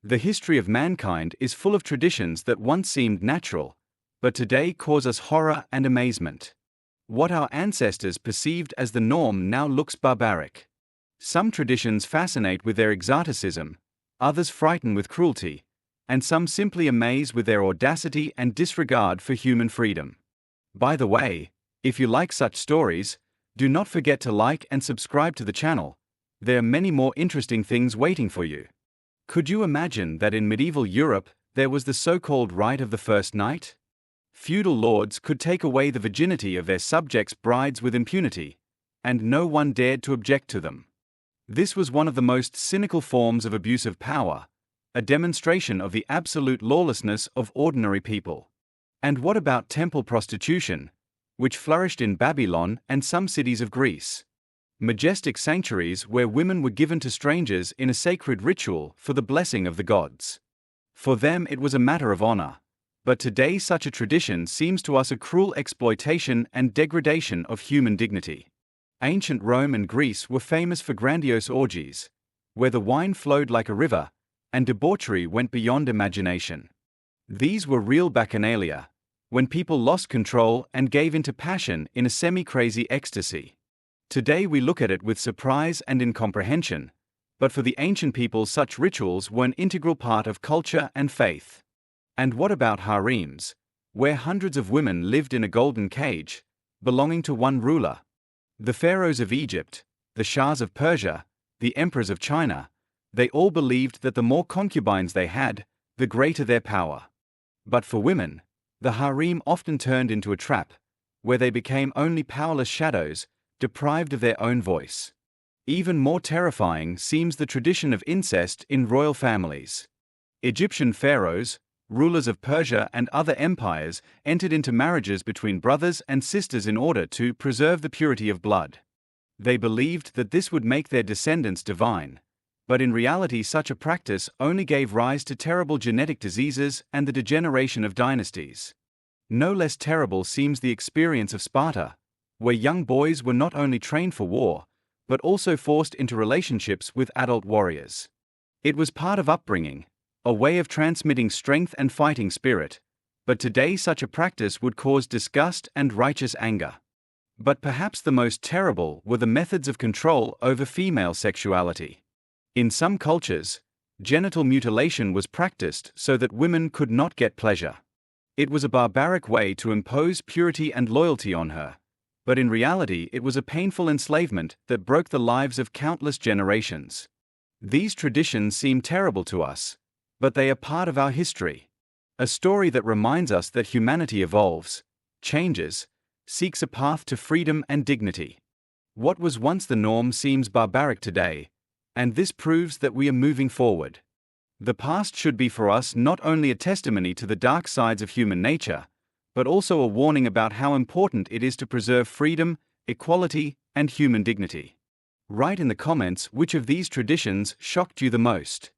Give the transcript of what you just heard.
The history of mankind is full of traditions that once seemed natural, but today cause us horror and amazement. What our ancestors perceived as the norm now looks barbaric. Some traditions fascinate with their exoticism, others frighten with cruelty, and some simply amaze with their audacity and disregard for human freedom. By the way, if you like such stories, do not forget to like and subscribe to the channel. There are many more interesting things waiting for you. Could you imagine that in medieval Europe, there was the so-called right of the first night? Feudal lords could take away the virginity of their subjects' brides with impunity, and no one dared to object to them. This was one of the most cynical forms of abuse of power, a demonstration of the absolute lawlessness of ordinary people. And what about temple prostitution, which flourished in Babylon and some cities of Greece? Majestic sanctuaries where women were given to strangers in a sacred ritual for the blessing of the gods. For them it was a matter of honor, but today such a tradition seems to us a cruel exploitation and degradation of human dignity. Ancient Rome and Greece were famous for grandiose orgies, where the wine flowed like a river, and debauchery went beyond imagination. These were real bacchanalia, when people lost control and gave into passion in a semi-crazy ecstasy. Today we look at it with surprise and incomprehension, but for the ancient people such rituals were an integral part of culture and faith. And what about harems, where hundreds of women lived in a golden cage, belonging to one ruler? The pharaohs of Egypt, the shahs of Persia, the emperors of China, they all believed that the more concubines they had, the greater their power. But for women, the harem often turned into a trap, where they became only powerless shadows, deprived of their own voice. Even more terrifying seems the tradition of incest in royal families. Egyptian pharaohs, rulers of Persia and other empires, entered into marriages between brothers and sisters in order to preserve the purity of blood. They believed that this would make their descendants divine, but in reality such a practice only gave rise to terrible genetic diseases and the degeneration of dynasties. No less terrible seems the experience of Sparta, where young boys were not only trained for war, but also forced into relationships with adult warriors. It was part of upbringing, a way of transmitting strength and fighting spirit, but today such a practice would cause disgust and righteous anger. But perhaps the most terrible were the methods of control over female sexuality. In some cultures, genital mutilation was practiced so that women could not get pleasure. It was a barbaric way to impose purity and loyalty on her, but in reality it was a painful enslavement that broke the lives of countless generations. These traditions seem terrible to us, but they are part of our history. A story that reminds us that humanity evolves, changes, seeks a path to freedom and dignity. What was once the norm seems barbaric today, and this proves that we are moving forward. The past should be for us not only a testimony to the dark sides of human nature, but also a warning about how important it is to preserve freedom, equality, and human dignity. Write in the comments which of these traditions shocked you the most.